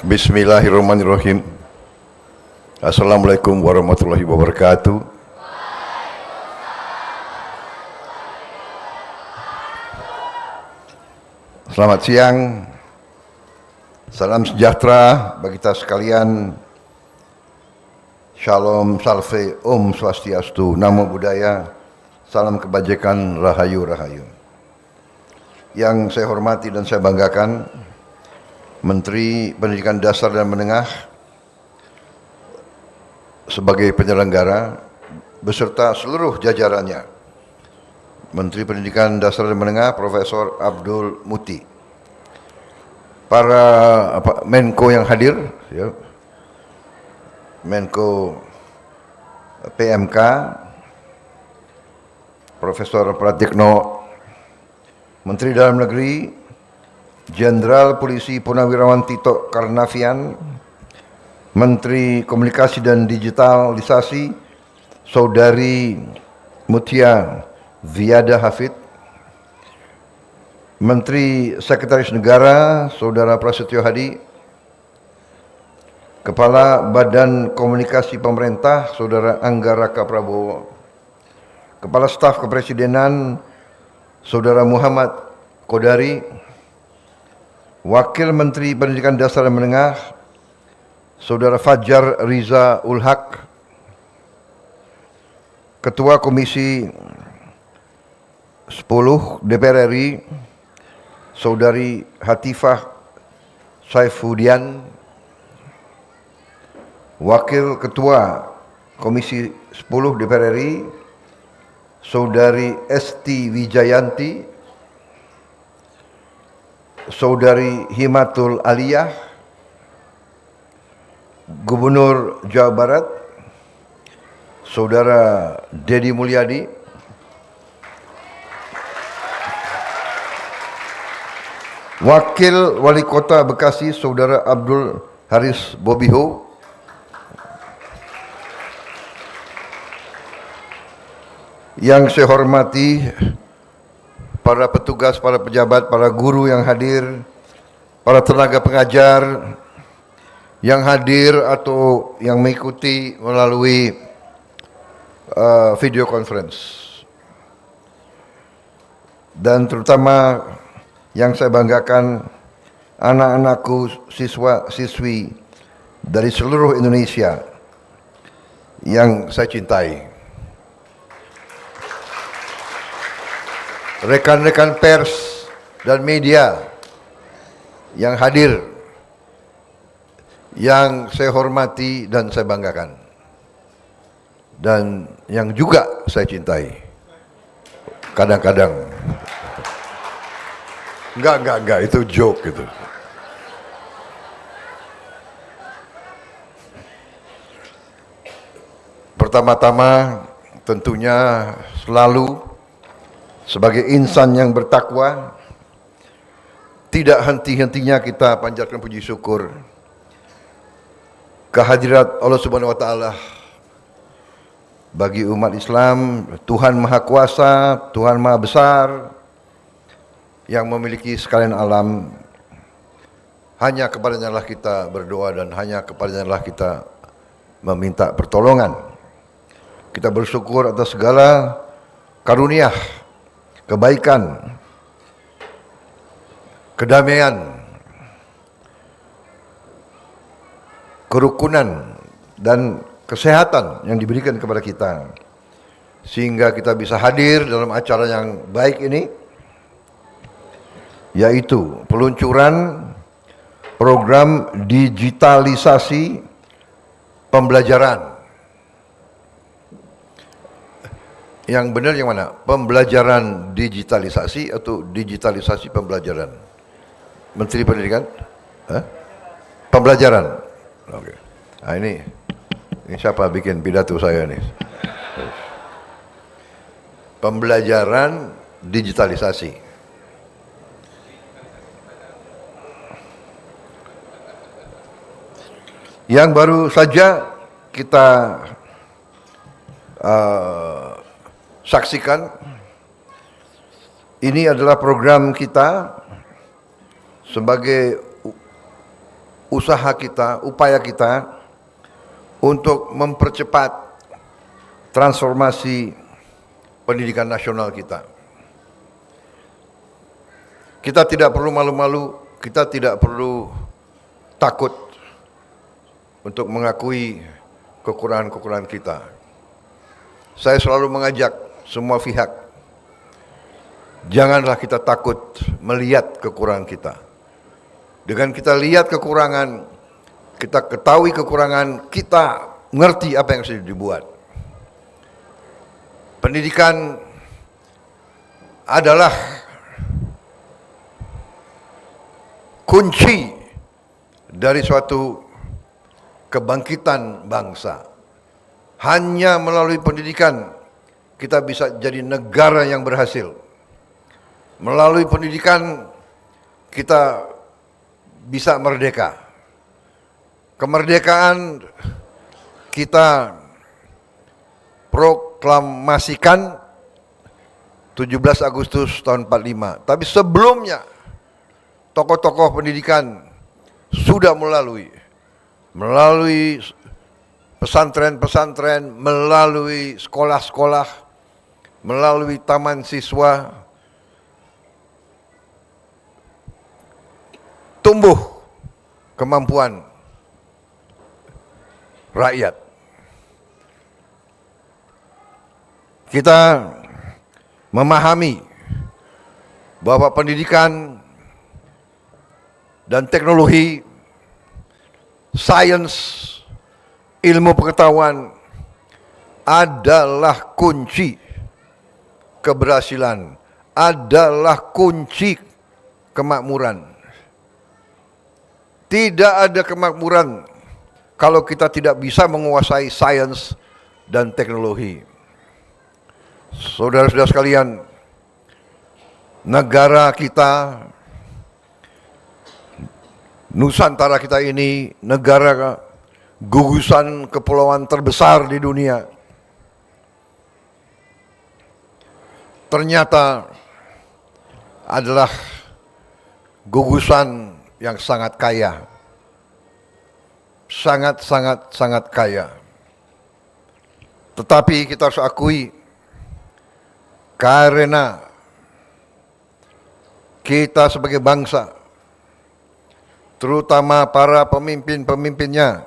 Bismillahirrahmanirrahim. Assalamualaikum warahmatullahi wabarakatuh. Selamat siang. Salam sejahtera bagi kita sekalian. Shalom, salve, Om Swastiastu, Namo Buddhaya, salam kebajikan, rahayu, rahayu. Yang saya hormati dan saya banggakan, Menteri Pendidikan Dasar dan Menengah sebagai penyelenggara beserta seluruh jajarannya. Menteri Pendidikan Dasar dan Menengah Profesor Abdul Muti. Para Menko yang hadir, ya. Menko PMK Profesor Pratikno, Menteri Dalam Negeri Jenderal Polisi Purnawirawan Tito Karnavian, Menteri Komunikasi dan Digitalisasi Saudari Mutia Viada Hafid, Menteri Sekretaris Negara Saudara Prasetyo Hadi, Kepala Badan Komunikasi Pemerintah Saudara Angga Raka Prabowo, Kepala Staf Kepresidenan Saudara Muhammad Kodari, Wakil Menteri Pendidikan Dasar dan Menengah Saudara Fajar Riza Ulhaq, Ketua Komisi 10 DPR RI Saudari Hatifah Saifudian, Wakil Ketua Komisi 10 DPR RI Saudari Esti Wijayanti, Saudari Himatul Aliyah, Gubernur Jawa Barat Saudara Dedi Mulyadi, Wakil Wali Kota Bekasi Saudara Abdul Haris Bobiho, yang saya hormati para petugas, para pejabat, para guru yang hadir, para tenaga pengajar yang hadir atau yang mengikuti melalui video conference. Dan terutama yang saya banggakan, anak-anakku, siswa-siswi dari seluruh Indonesia yang saya cintai. Rekan-rekan pers dan media yang hadir, yang saya hormati dan saya banggakan, dan yang juga saya cintai. Kadang-kadang enggak, itu joke gitu. Pertama-tama tentunya selalu sebagai insan yang bertakwa, tidak henti-hentinya kita panjatkan puji syukur kehadirat Allah Subhanahu wa taala bagi umat Islam, Tuhan Maha Kuasa, Tuhan Maha Besar yang memiliki sekalian alam. Hanya kepadanya lah kita berdoa dan hanya kepadanya lah kita meminta pertolongan. Kita bersyukur atas segala karunia, kebaikan, kedamaian, kerukunan, dan kesehatan yang diberikan kepada kita, sehingga kita bisa hadir dalam acara yang baik ini, yaitu peluncuran program digitalisasi pembelajaran. Yang benar yang mana? Pembelajaran digitalisasi atau digitalisasi pembelajaran? Menteri Pendidikan? Pembelajaran. Oke. Nah ini siapa bikin pidato saya nih? Pembelajaran digitalisasi. Yang baru saja kita saksikan, ini adalah program kita sebagai usaha kita, upaya kita untuk mempercepat transformasi pendidikan nasional kita. Kita tidak perlu malu-malu, kita tidak perlu takut untuk mengakui kekurangan-kekurangan kita. Saya selalu mengajak semua pihak, janganlah kita takut melihat kekurangan kita. Dengan kita lihat kekurangan, kita ketahui kekurangan, kita ngerti apa yang sudah dibuat. Pendidikan adalah kunci dari suatu kebangkitan bangsa. Hanya melalui pendidikan kita bisa jadi negara yang berhasil. Melalui pendidikan kita bisa merdeka. Kemerdekaan kita proklamasikan 17 Agustus tahun 45. Tapi sebelumnya tokoh-tokoh pendidikan sudah melalui pesantren-pesantren, melalui sekolah-sekolah, melalui taman siswa, tumbuh kemampuan rakyat. Kita memahami bahwa pendidikan dan teknologi, sains, ilmu pengetahuan adalah kunci keberhasilan, adalah kunci kemakmuran. Tidak ada kemakmuran kalau kita tidak bisa menguasai sains dan teknologi. Saudara-saudara sekalian, negara kita, Nusantara kita ini negara gugusan kepulauan terbesar di dunia. Ternyata adalah gugusan yang sangat kaya. Sangat kaya. Tetapi kita harus akui, karena kita sebagai bangsa, terutama para pemimpin-pemimpinnya,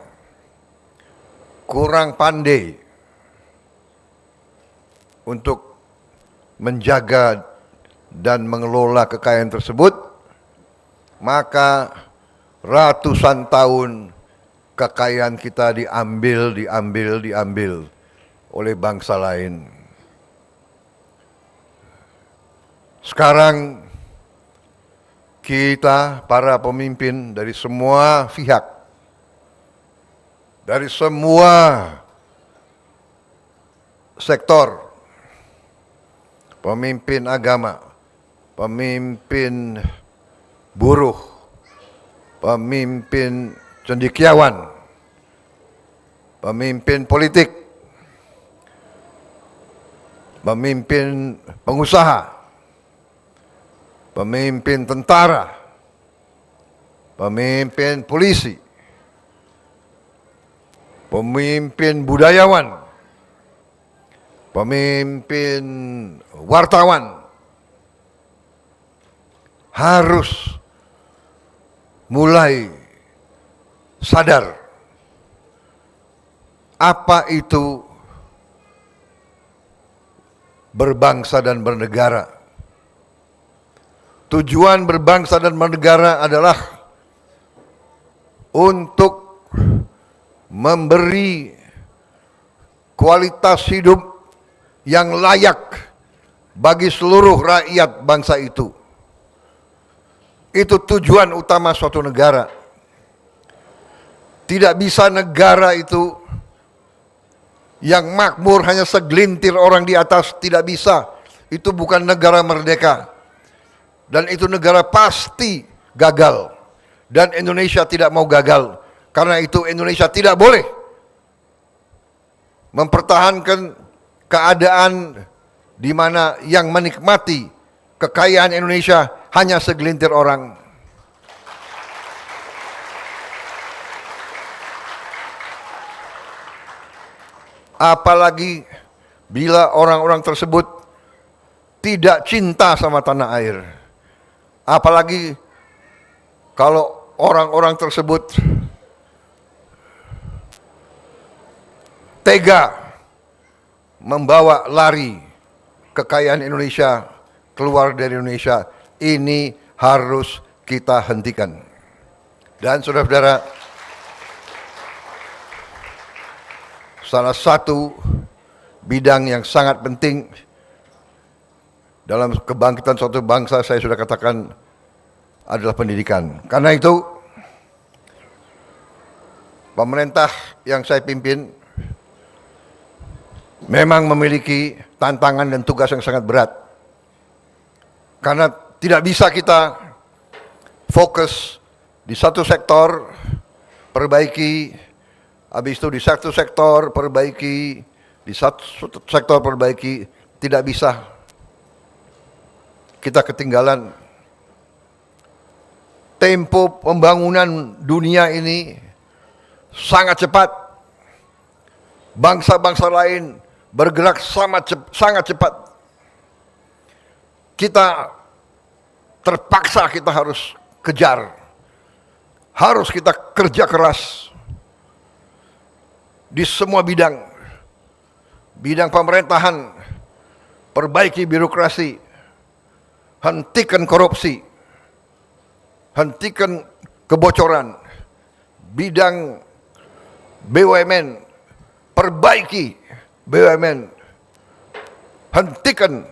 kurang pandai untuk menjaga dan mengelola kekayaan tersebut, maka ratusan tahun kekayaan kita diambil oleh bangsa lain. Sekarang kita para pemimpin dari semua pihak, dari semua sektor, pemimpin agama, pemimpin buruh, pemimpin cendekiawan, pemimpin politik, pemimpin pengusaha, pemimpin tentara, pemimpin polisi, pemimpin budayawan, pemimpin wartawan harus mulai sadar apa itu berbangsa dan bernegara. Tujuan berbangsa dan bernegara adalah untuk memberi kualitas hidup yang layak bagi seluruh rakyat bangsa itu. Itu tujuan utama suatu negara. Tidak bisa negara itu yang makmur hanya segelintir orang di atas, tidak bisa. Itu bukan negara merdeka. Dan itu negara pasti gagal. Dan Indonesia tidak mau gagal. Karena itu Indonesia tidak boleh mempertahankan keadaan di mana yang menikmati kekayaan Indonesia hanya segelintir orang. apalagi bila orang-orang tersebut tidak cinta sama tanah air. Apalagi kalau orang-orang tersebut tega membawa lari kekayaan Indonesia keluar dari Indonesia. Ini harus kita hentikan. Dan saudara-saudara, salah satu bidang yang sangat penting dalam kebangkitan suatu bangsa, saya sudah katakan, adalah pendidikan. Karena itu, pemerintah yang saya pimpin memang memiliki tantangan dan tugas yang sangat berat. Karena tidak bisa kita fokus di satu sektor, perbaiki, habis itu di satu sektor, perbaiki, di satu sektor, perbaiki, tidak bisa. Kita ketinggalan. Tempo pembangunan dunia ini sangat cepat. Bangsa-bangsa lain bergerak sangat cepat. Kita terpaksa kita harus kejar. Harus kita kerja keras di semua bidang. Bidang pemerintahan, perbaiki birokrasi, hentikan korupsi, hentikan kebocoran. Bidang BUMN, perbaiki BUMN, hentikan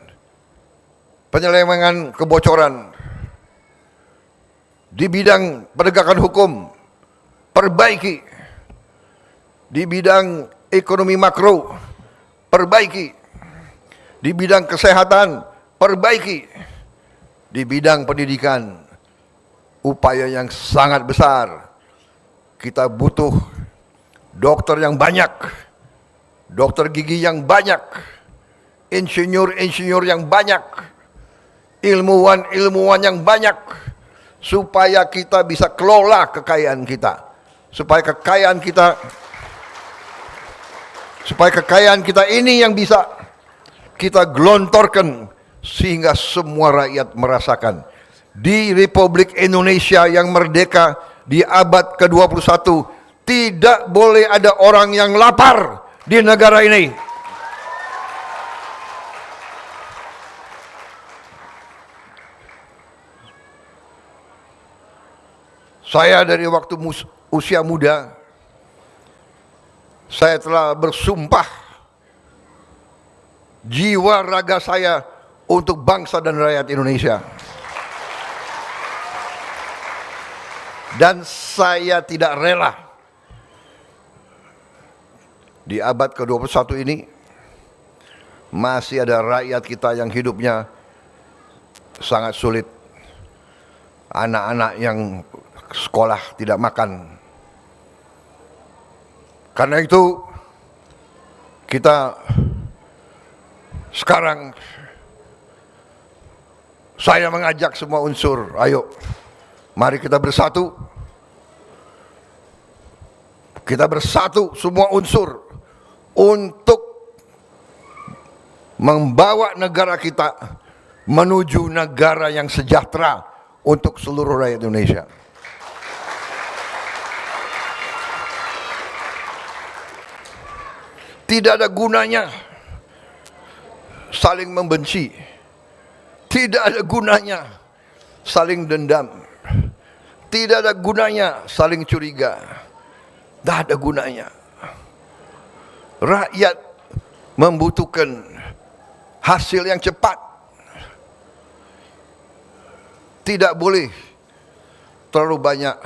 penyelewengan kebocoran. Di bidang penegakan hukum, perbaiki. Di bidang ekonomi makro, perbaiki. Di bidang kesehatan, perbaiki. Di bidang pendidikan, upaya yang sangat besar. Kita butuh dokter yang banyak, dokter gigi yang banyak, insinyur-insinyur yang banyak, ilmuwan-ilmuwan yang banyak, supaya kita bisa kelola kekayaan kita, supaya kekayaan kita ini yang bisa kita gelontorkan sehingga semua rakyat merasakan. Di Republik Indonesia yang merdeka di abad ke-21 tidak boleh ada orang yang lapar di negara ini. Saya dari waktu usia muda, saya telah bersumpah jiwa raga saya untuk bangsa dan rakyat Indonesia. Dan saya tidak rela di abad ke-21 ini masih ada rakyat kita yang hidupnya sangat sulit. Anak-anak yang sekolah tidak makan. Karena itu kita sekarang, saya mengajak semua unsur, ayo mari kita bersatu. Kita bersatu semua unsur untuk membawa negara kita menuju negara yang sejahtera untuk seluruh rakyat Indonesia. Tidak ada gunanya saling membenci. Tidak ada gunanya saling dendam. Tidak ada gunanya saling curiga. Tidak ada gunanya. Rakyat membutuhkan hasil yang cepat. Tidak boleh terlalu banyak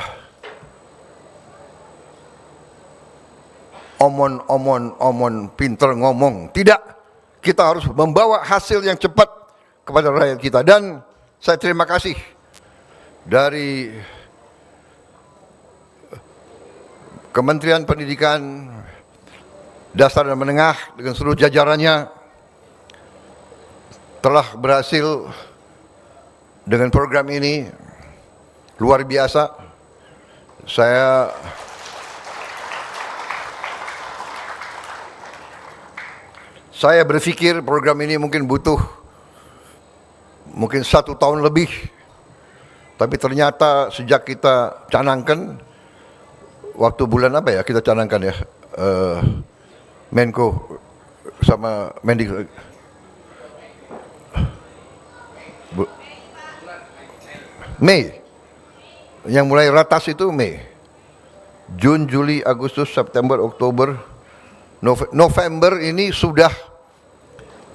omon, pinter ngomong. Tidak, kita harus membawa hasil yang cepat kepada rakyat kita. Dan saya terima kasih dari Kementerian Pendidikan Dasar dan Menengah dengan seluruh jajarannya telah berhasil dengan program ini luar biasa. Saya berpikir program ini mungkin butuh 1 tahun lebih. Tapi ternyata sejak kita canangkan, waktu bulan apa ya kita canangkan ya, Menko sama Mendikbud, Mei, yang mulai ratas itu Mei, Jun, Juli, Agustus, September, Oktober, November ini sudah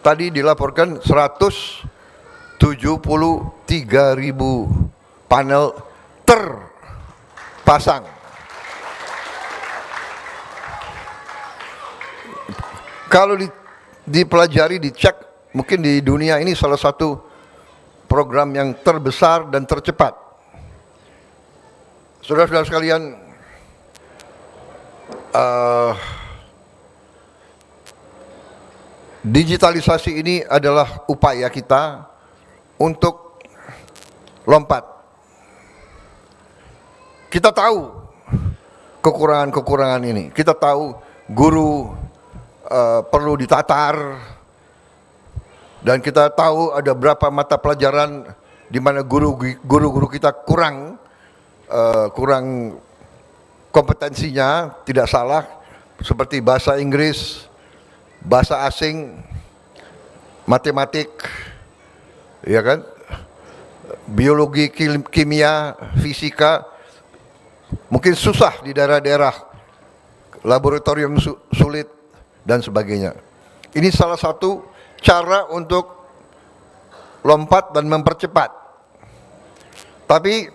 tadi dilaporkan 173.000 panel terpasang. Kalau dipelajari, dicek, mungkin di dunia ini salah satu program yang terbesar dan tercepat. Saudara-saudara sekalian, digitalisasi ini adalah upaya kita untuk lompat. Kita tahu kekurangan-kekurangan ini. Kita tahu guru perlu ditatar, dan kita tahu ada berapa mata pelajaran di mana guru-guru kita kurang kompetensinya, tidak salah, seperti bahasa Inggris, bahasa asing, matematik, ya kan, biologi, kimia, fisika, mungkin susah di daerah-daerah, laboratorium sulit dan sebagainya. Ini salah satu cara untuk lompat dan mempercepat. Tapi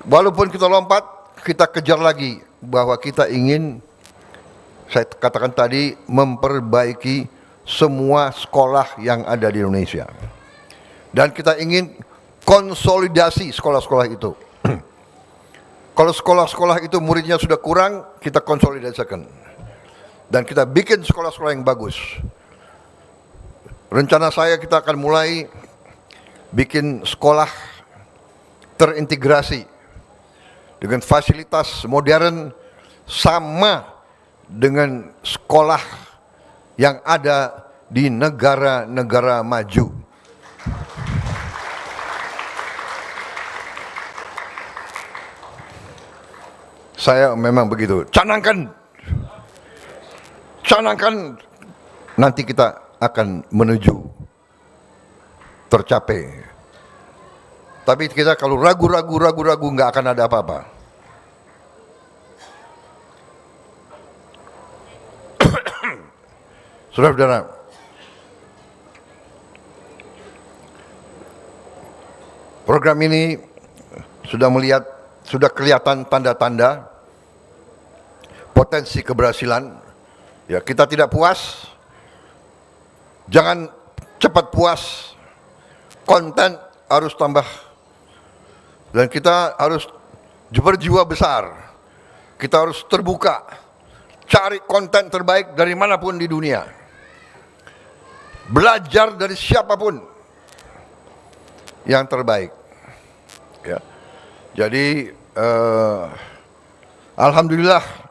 walaupun kita lompat, kita kejar lagi bahwa kita ingin, saya katakan tadi, memperbaiki semua sekolah yang ada di Indonesia. Dan kita ingin konsolidasi sekolah-sekolah itu. Kalau sekolah-sekolah itu muridnya sudah kurang, kita konsolidasikan. Dan kita bikin sekolah-sekolah yang bagus. Rencana saya, kita akan mulai bikin sekolah terintegrasi dengan fasilitas modern sama dengan sekolah yang ada di negara-negara maju. Saya memang begitu. Canangkan, nanti kita akan menuju tercapai. Tapi kita kalau ragu-ragu nggak akan ada apa-apa. Saudara-saudara, program ini sudah kelihatan tanda-tanda potensi keberhasilan. Ya, kita tidak puas, jangan cepat puas, konten harus tambah, dan kita harus berjiwa besar, kita harus terbuka, cari konten terbaik dari manapun di dunia, belajar dari siapapun yang terbaik. Ya. Jadi alhamdulillah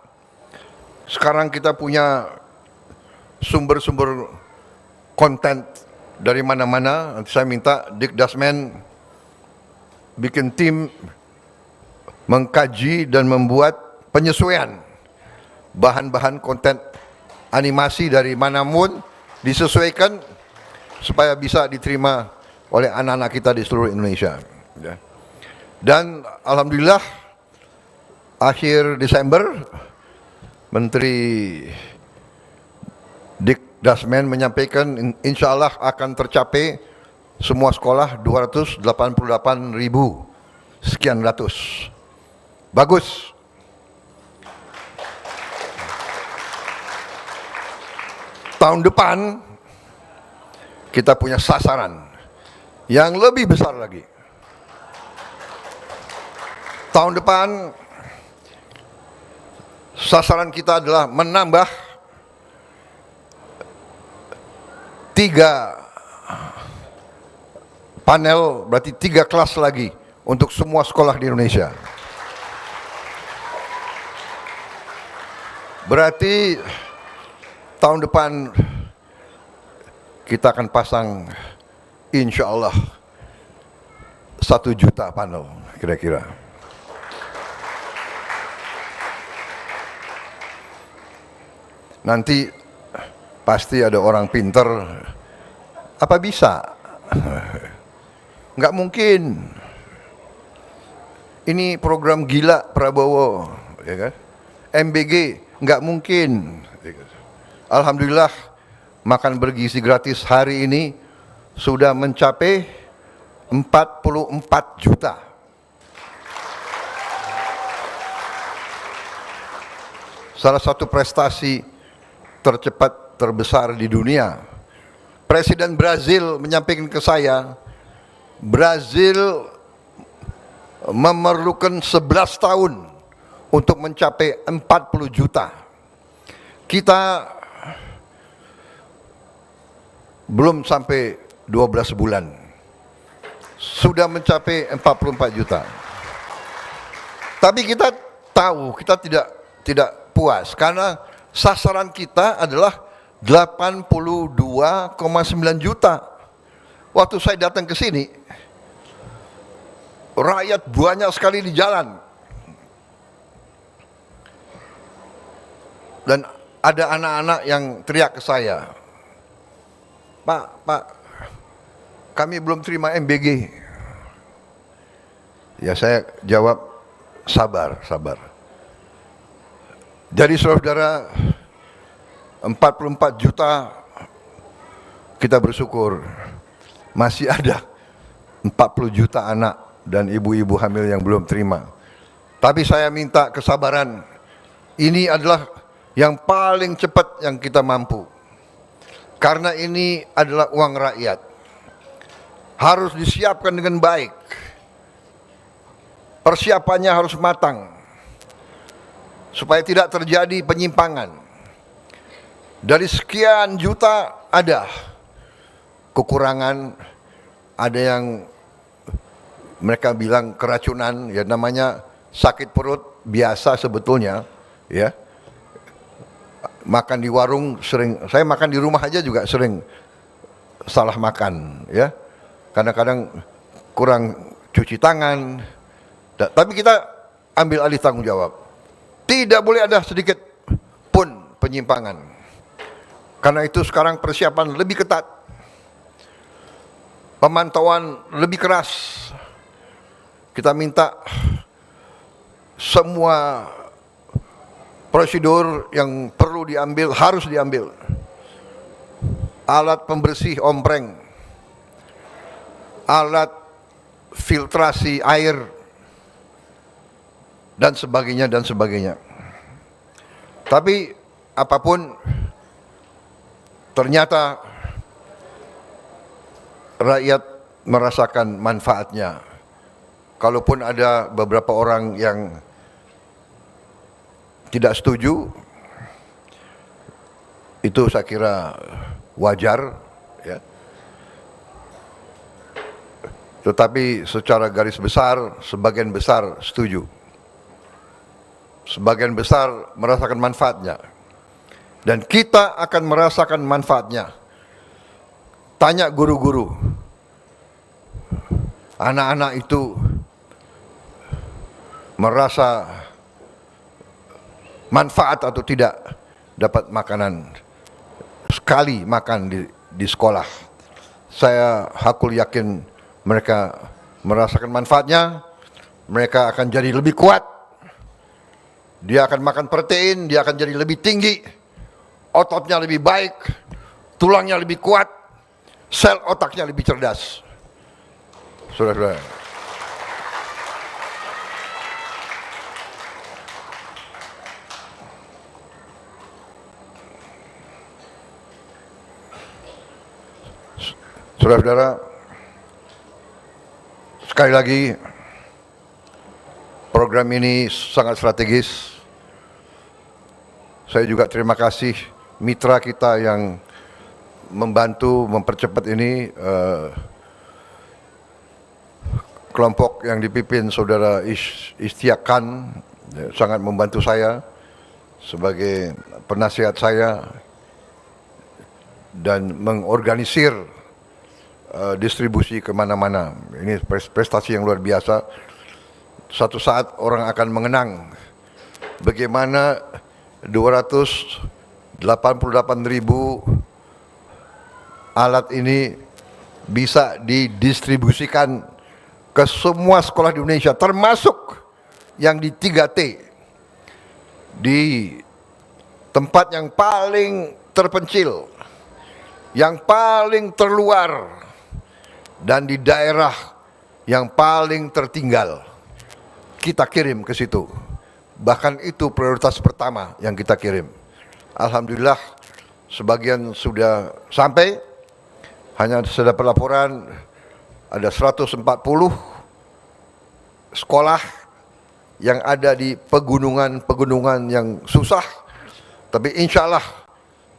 sekarang kita punya sumber-sumber konten dari mana-mana. Nanti saya minta Dikdasmen bikin tim mengkaji dan membuat penyesuaian bahan-bahan konten animasi dari manapun, disesuaikan supaya bisa diterima oleh anak-anak kita di seluruh Indonesia. Dan alhamdulillah akhir Desember Menteri Dikdasmen menyampaikan insya Allah akan tercapai semua sekolah 288.000 sekian ratus. Bagus. Tahun depan kita punya sasaran yang lebih besar lagi. Tahun depan sasaran kita adalah menambah 3 panel, berarti 3 kelas lagi untuk semua sekolah di Indonesia. Berarti tahun depan kita akan pasang insya Allah 1 juta panel kira-kira. Nanti pasti ada orang pinter, apa bisa? Nggak mungkin. Ini program gila Prabowo, ya kan? MBG nggak mungkin. Alhamdulillah makan bergizi gratis hari ini sudah mencapai 44 juta. Salah satu prestasi tercepat terbesar di dunia. Presiden Brazil menyampaikan ke saya, Brazil memerlukan 11 tahun untuk mencapai 40 juta. Kita belum sampai 12 bulan sudah mencapai 44 juta. Tapi kita tahu kita tidak puas karena sasaran kita adalah 82,9 juta. Waktu saya datang ke sini, rakyat banyak sekali di jalan. Dan ada anak-anak yang teriak ke saya, Pak, kami belum terima MBG. Ya saya jawab, sabar. Jadi saudara, 44 juta kita bersyukur masih ada 40 juta anak dan ibu-ibu hamil yang belum terima. Tapi saya minta kesabaran. Ini adalah yang paling cepat yang kita mampu. Karena ini adalah uang rakyat. Harus disiapkan dengan baik. Persiapannya harus matang. Supaya tidak terjadi penyimpangan. Dari sekian juta ada kekurangan, ada yang mereka bilang keracunan, ya namanya sakit perut biasa sebetulnya, ya. Makan di warung sering, saya makan di rumah aja juga sering salah makan, ya. Kadang-kadang kurang cuci tangan, tapi kita ambil alih tanggung jawab. Tidak boleh ada sedikit pun penyimpangan. Karena itu sekarang persiapan lebih ketat. Pemantauan lebih keras. Kita minta semua prosedur yang perlu diambil harus diambil. Alat pembersih ompreng, alat filtrasi air, dan sebagainya. Tapi apapun, ternyata rakyat merasakan manfaatnya. Kalaupun ada beberapa orang yang tidak setuju, itu saya kira wajar, ya. Tetapi secara garis besar, sebagian besar setuju. Sebagian besar merasakan manfaatnya. Dan kita akan merasakan manfaatnya. Tanya guru-guru. Anak-anak itu merasa manfaat atau tidak dapat makanan. Sekali makan di sekolah. Saya hakul yakin mereka merasakan manfaatnya. Mereka akan jadi lebih kuat. Dia akan makan protein, dia akan jadi lebih tinggi, ototnya lebih baik, tulangnya lebih kuat, sel otaknya lebih cerdas. Saudara-saudara. Saudara-saudara, sekali lagi, program ini sangat strategis. Saya juga terima kasih mitra kita yang membantu mempercepat ini, kelompok yang dipimpin saudara Istiak Khan sangat membantu saya sebagai penasihat saya dan mengorganisir distribusi kemana-mana. Ini prestasi yang luar biasa. Suatu saat orang akan mengenang bagaimana 288.000 alat ini bisa didistribusikan ke semua sekolah di Indonesia, termasuk yang di 3T, di tempat yang paling terpencil, yang paling terluar, dan di daerah yang paling tertinggal. Kita kirim ke situ. Bahkan itu prioritas pertama yang kita kirim. Alhamdulillah sebagian sudah sampai. Hanya sudah laporan ada 140 sekolah yang ada di pegunungan-pegunungan yang susah. Tapi insya Allah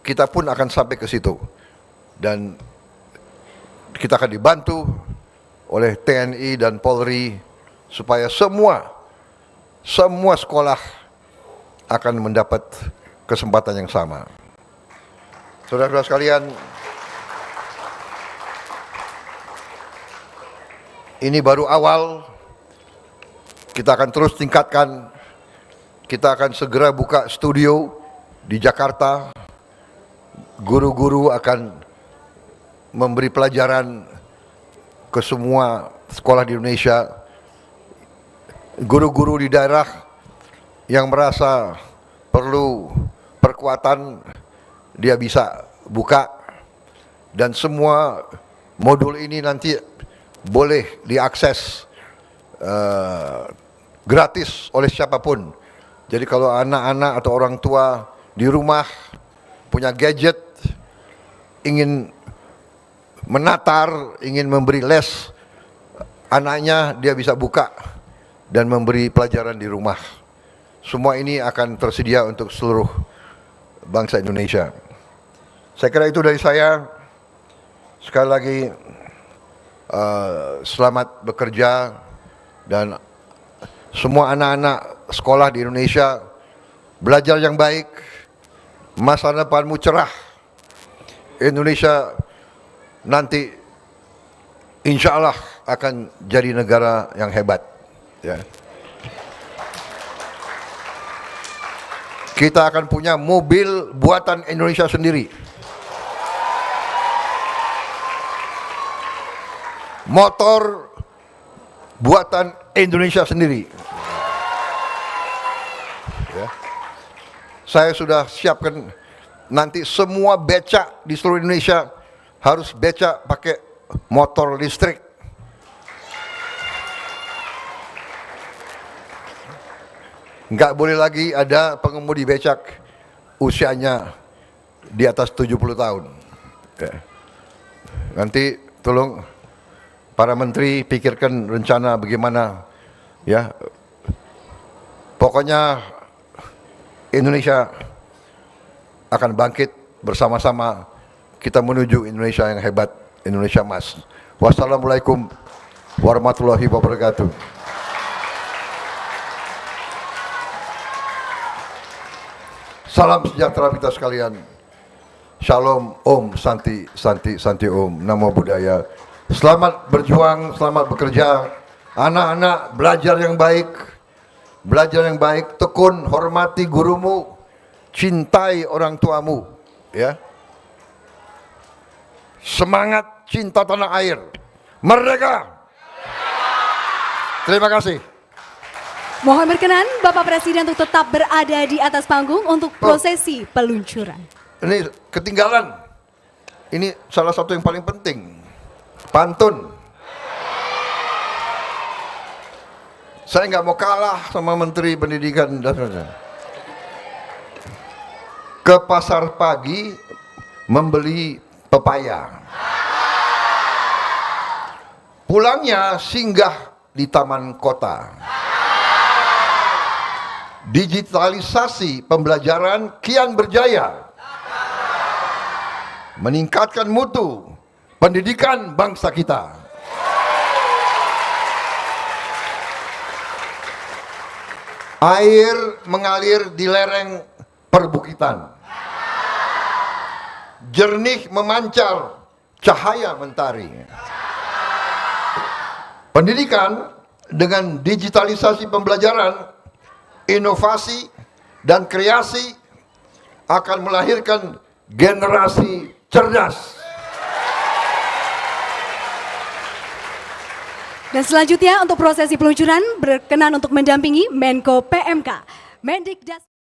kita pun akan sampai ke situ. Dan kita akan dibantu oleh TNI dan Polri supaya semua sekolah akan mendapat kesempatan yang sama. Saudara-saudara sekalian, ini baru awal. Kita akan terus tingkatkan. Kita akan segera buka studio di Jakarta. Guru-guru akan memberi pelajaran ke semua sekolah di Indonesia. Guru-guru di daerah yang merasa perlu perkuatan, dia bisa buka. Dan semua modul ini nanti boleh diakses gratis oleh siapapun. Jadi kalau anak-anak atau orang tua di rumah punya gadget, ingin menatar, ingin memberi les anaknya, dia bisa buka dan memberi pelajaran di rumah. Semua ini akan tersedia untuk seluruh bangsa Indonesia. Saya kira itu dari saya. Sekali lagi selamat bekerja, dan semua anak-anak sekolah di Indonesia belajar yang baik, masa depanmu cerah. Indonesia nanti insya Allah akan jadi negara yang hebat, ya. Kita akan punya mobil buatan Indonesia sendiri, motor buatan Indonesia sendiri, ya. Saya sudah siapkan nanti semua becak di seluruh Indonesia harus becak pakai motor listrik. Nggak boleh lagi ada pengemudi becak usianya di atas 70 tahun. Ya. Nanti tolong para menteri pikirkan rencana bagaimana, ya. Pokoknya Indonesia akan bangkit bersama-sama. Kita menuju Indonesia yang hebat, Indonesia emas. Wassalamualaikum warahmatullahi wabarakatuh. Salam sejahtera kita sekalian. Shalom, Om, Santi, Santi, Santi Om. Namo Buddhaya. Selamat berjuang, selamat bekerja. Anak-anak belajar yang baik. Belajar yang baik, tekun, hormati gurumu, cintai orang tuamu, ya. Semangat cinta tanah air. Merdeka. Terima kasih. Mohon berkenan Bapak Presiden untuk tetap berada di atas panggung untuk prosesi peluncuran. Ini ketinggalan. Ini salah satu yang paling penting. Pantun. Saya nggak mau kalah sama Menteri Pendidikan dan Sebagainya. Ke pasar pagi membeli pepaya. Pulangnya singgah di taman kota. Digitalisasi pembelajaran kian berjaya. Meningkatkan mutu pendidikan bangsa kita. Air mengalir di lereng perbukitan. jernih memancar cahaya mentari. Pendidikan dengan digitalisasi pembelajaran, inovasi, dan kreasi akan melahirkan generasi cerdas. Dan selanjutnya untuk prosesi peluncuran berkenan untuk mendampingi Menko PMK, Mendikdas.